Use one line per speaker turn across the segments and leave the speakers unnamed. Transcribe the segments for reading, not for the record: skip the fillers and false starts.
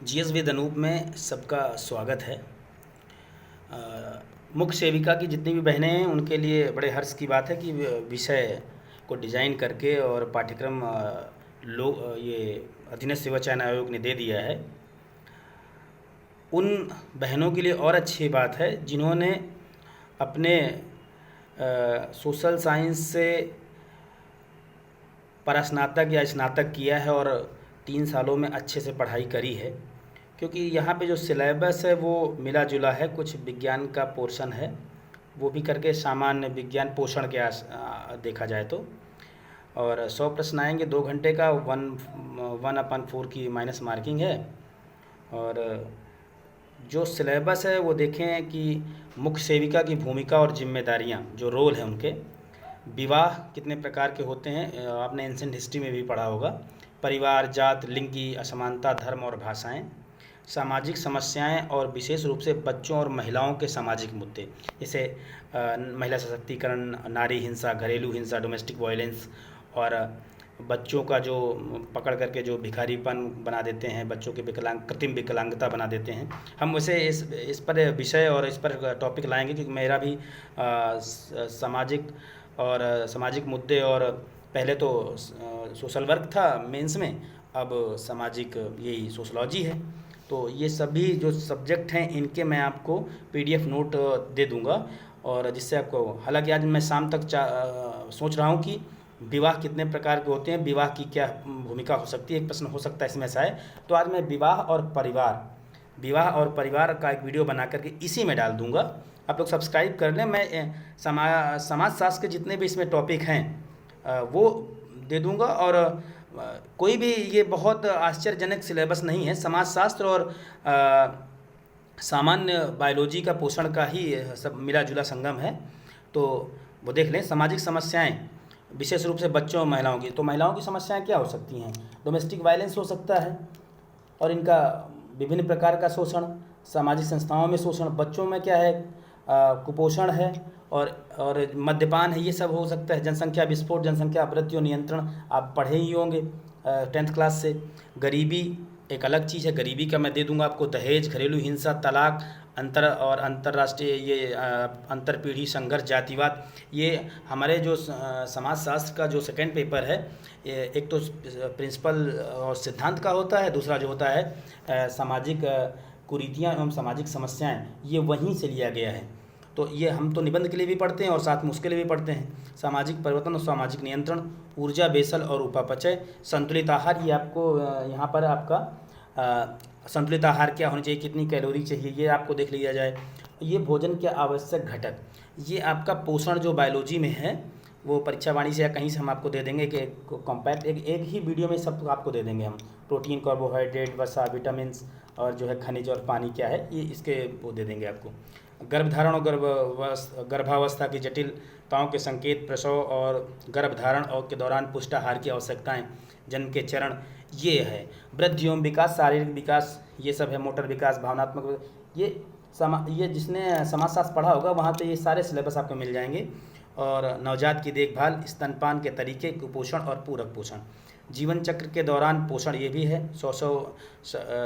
GS with Anoop में सबका स्वागत है। मुख्य सेविका की जितनी भी बहनें हैं उनके लिए बड़े हर्ष की बात है कि विषय को डिज़ाइन करके और पाठ्यक्रम ये अधीनस्थ सेवा चयन आयोग ने दे दिया है। उन बहनों के लिए और अच्छी बात है जिन्होंने अपने सोशल साइंस से परास्नातक या स्नातक किया है और 3 सालों में अच्छे से पढ़ाई करी है, क्योंकि यहाँ पे जो सिलेबस है वो मिला जुला है। कुछ विज्ञान का पोर्शन है वो भी करके सामान्य विज्ञान पोषण के देखा जाए तो, और 100 प्रश्न आएंगे 2 घंटे का। 1/4 की माइनस मार्किंग है। और जो सिलेबस है वो देखें कि मुख्य सेविका की भूमिका और जिम्मेदारियाँ, जो रोल है उनके, विवाह कितने प्रकार के होते हैं, आपने एंशिएंट हिस्ट्री में भी पढ़ा होगा। परिवार, जात, लिंग की असमानता, धर्म और भाषाएं, सामाजिक समस्याएं और विशेष रूप से बच्चों और महिलाओं के सामाजिक मुद्दे, जैसे महिला सशक्तिकरण, नारी हिंसा, घरेलू हिंसा, डोमेस्टिक वायलेंस, और बच्चों का जो पकड़ करके जो भिखारीपन बना देते हैं, बच्चों के कृत्रिम विकलांगता बना देते हैं। हम वैसे इस पर विषय और इस पर टॉपिक लाएंगे, क्योंकि मेरा भी सामाजिक मुद्दे, और पहले तो सोशल वर्क था मेंस में, अब सामाजिक यही सोशलॉजी है। तो ये सभी जो सब्जेक्ट हैं इनके मैं आपको पीडीएफ नोट दे दूंगा, और जिससे आपको, हालांकि आज मैं शाम तक सोच रहा हूँ कि विवाह कितने प्रकार के होते हैं, विवाह की क्या भूमिका हो सकती है, एक प्रश्न हो सकता है इसमें से आए। तो आज मैं विवाह और परिवार का एक वीडियो बना करके इसी में डाल दूंगा। आप लोग सब्सक्राइब कर लें। मैं समाजशास्त्र के जितने भी इसमें टॉपिक हैं वो दे दूंगा, और कोई भी ये बहुत आश्चर्यजनक सिलेबस नहीं है। समाजशास्त्र और सामान्य बायोलॉजी का पोषण का ही सब मिला जुला संगम है। तो वो देख लें। सामाजिक समस्याएं, विशेष रूप से बच्चों और महिलाओं की। तो महिलाओं की समस्याएं क्या हो सकती हैं? डोमेस्टिक वायलेंस हो सकता है, और इनका विभिन्न प्रकार का शोषण, सामाजिक संस्थाओं में शोषण, बच्चों में क्या है, कुपोषण है, और मद्यपान है, ये सब हो सकता है। जनसंख्या विस्फोट, जनसंख्या वृद्धि और नियंत्रण, आप पढ़े ही होंगे 10th क्लास से। गरीबी एक अलग चीज़ है, गरीबी का मैं दे दूंगा आपको। दहेज, घरेलू हिंसा, तलाक, अंतर्राष्ट्रीय ये अंतरपीढ़ी संघर्ष, जातिवाद, ये हमारे जो समाजशास्त्र का जो सेकंड पेपर है, एक तो प्रिंसिपल और सिद्धांत का होता है, दूसरा जो होता है सामाजिक कुरीतियाँ एवं सामाजिक समस्याएं, ये वहीं से लिया गया है। तो ये हम तो निबंध के लिए भी पढ़ते हैं और साथ में उसके लिए भी पढ़ते हैं। सामाजिक परिवर्तन और सामाजिक नियंत्रण, ऊर्जा, बेसल और उपापचय, संतुलित आहार, ये आपको यहाँ पर आपका संतुलित आहार क्या होनी चाहिए, कितनी कैलोरी चाहिए, ये आपको देख लिया जाए। ये भोजन के आवश्यक घटक, ये आपका पोषण जो बायोलॉजी में है वो परीक्षा वाणी से या कहीं से हम आपको दे देंगे कि कॉम्पैक्ट एक ही वीडियो में सब आपको दे देंगे हम। प्रोटीन, कार्बोहाइड्रेट, वसा, विटामिन और जो है खनिज और पानी क्या है, ये इसके वो दे देंगे आपको। गर्भधारण और गर्भावस्था की जटिलताओं के संकेत, प्रसव और गर्भधारण और के दौरान पुष्टाहार की आवश्यकताएं, जन्म के चरण, ये है। वृद्धि एवं विकास, शारीरिक विकास, ये सब है। मोटर विकास, भावनात्मक, ये जिसने समाजशास्त्र पढ़ा होगा वहाँ तो ये सारे सिलेबस आपको मिल जाएंगे। और नवजात की देखभाल, स्तनपान के तरीके, कुपोषण और पूरक पोषण, जीवन चक्र के दौरान पोषण, ये भी है।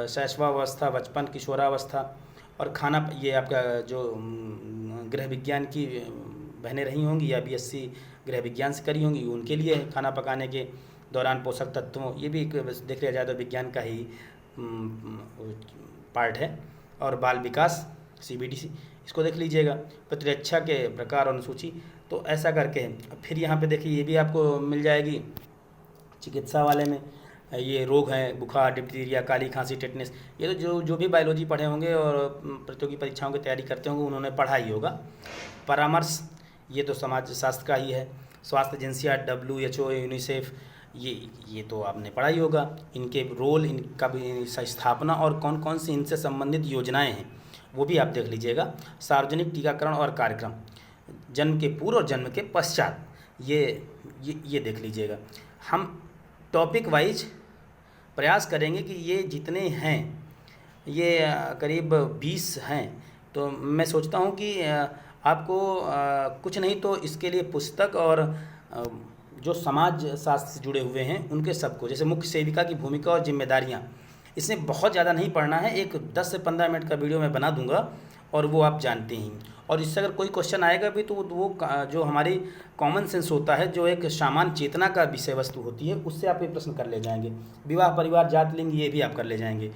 शैशवावस्था, बचपन, किशोरावस्था, और खाना, ये आपका जो गृह विज्ञान की बहनें रही होंगी या बीएससी गृह विज्ञान से करी होंगी, उनके लिए खाना पकाने के दौरान पोषक तत्वों, ये भी देख लिया जाए तो विज्ञान का ही पार्ट है। और बाल विकास, सीबीडीसी, इसको देख लीजिएगा। प्रतिरक्षा के प्रकार और अनुसूची, तो ऐसा करके फिर यहाँ पे देखिए ये भी आपको मिल जाएगी चिकित्सा वाले में। ये रोग हैं, बुखार, डिप्थीरिया, काली खांसी, टेटनस, ये तो जो भी बायोलॉजी पढ़े होंगे और प्रतियोगी परीक्षाओं की तैयारी करते होंगे उन्होंने पढ़ा ही होगा। परामर्श, ये तो समाज शास्त्र का ही है। स्वास्थ्य एजेंसियाँ, WHO, यूनिसेफ, ये तो आपने पढ़ा ही होगा। इनके रोल, इनका भी स्थापना और कौन कौन सी इनसे संबंधित योजनाएं हैं वो भी आप देख लीजिएगा। सार्वजनिक टीकाकरण और कार्यक्रम, जन्म के पूर्व और जन्म के पश्चात, ये देख लीजिएगा। हम टॉपिक वाइज प्रयास करेंगे कि ये जितने हैं, ये करीब 20 हैं। तो मैं सोचता हूँ कि आपको कुछ नहीं तो इसके लिए पुस्तक और जो समाज शास्त्र से जुड़े हुए हैं उनके सबको, जैसे मुख्य सेविका की भूमिका और जिम्मेदारियाँ, इसमें बहुत ज़्यादा नहीं पढ़ना है, एक 10 से 15 मिनट का वीडियो मैं बना दूंगा और वो आप जानते ही। और इससे अगर कोई क्वेश्चन आएगा भी तो वो जो हमारी कॉमन सेंस होता है, जो एक सामान्य चेतना का विषय वस्तु होती है, उससे आप ये प्रश्न कर ले जाएंगे। विवाह, परिवार, जात, लिंग, ये भी आप कर ले जाएंगे।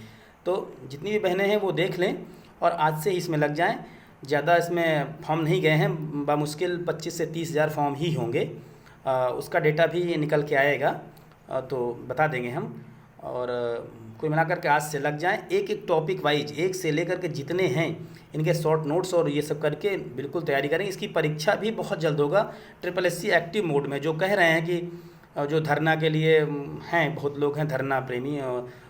तो जितनी भी बहनें हैं वो देख लें और आज से ही इसमें लग जाएं। ज़्यादा इसमें फॉर्म नहीं गए हैं, बामुश्किल 25 से 30 हज़ार फॉर्म ही होंगे। उसका डेटा भी निकल के आएगा तो बता देंगे हम। और कोई मिला करके आज से लग जाएं, एक एक टॉपिक वाइज, एक से लेकर के जितने हैं इनके शॉर्ट नोट्स और ये सब करके बिल्कुल तैयारी करेंगे। इसकी परीक्षा भी बहुत जल्द होगा SSSC एक्टिव मोड में। जो कह रहे हैं कि जो धरना के लिए हैं, बहुत लोग हैं धरना प्रेमी,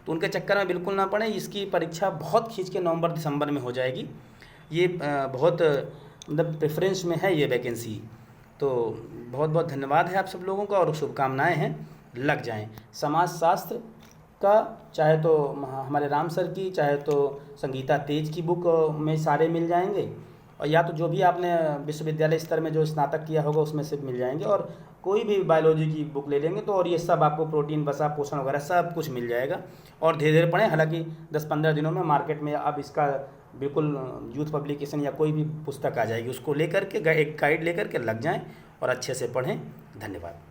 तो उनके चक्कर में बिल्कुल ना पड़े। इसकी परीक्षा बहुत खींच के नवंबर दिसंबर में हो जाएगी। ये बहुत मतलब प्रेफरेंस में है ये वैकेंसी। तो बहुत बहुत धन्यवाद है आप सब लोगों का और शुभकामनाएं हैं, लग जाएं। समाजशास्त्र का चाहे तो हमारे राम सर की, चाहे तो संगीता तेज की बुक में सारे मिल जाएंगे, और या तो जो भी आपने विश्वविद्यालय स्तर में जो स्नातक किया होगा उसमें से मिल जाएंगे, और कोई भी बायोलॉजी की बुक ले लेंगे तो, और ये सब आपको प्रोटीन, वसा, पोषण वगैरह सब कुछ मिल जाएगा। और धीरे धीरे पढ़ें, हालांकि 10-15 दिनों में मार्केट में अब इसका बिल्कुल यूथ पब्लिकेशन या कोई भी पुस्तक आ जाएगी, उसको लेकर के एक गाइड लेकर के लग जाएं और अच्छे से पढ़ें। धन्यवाद।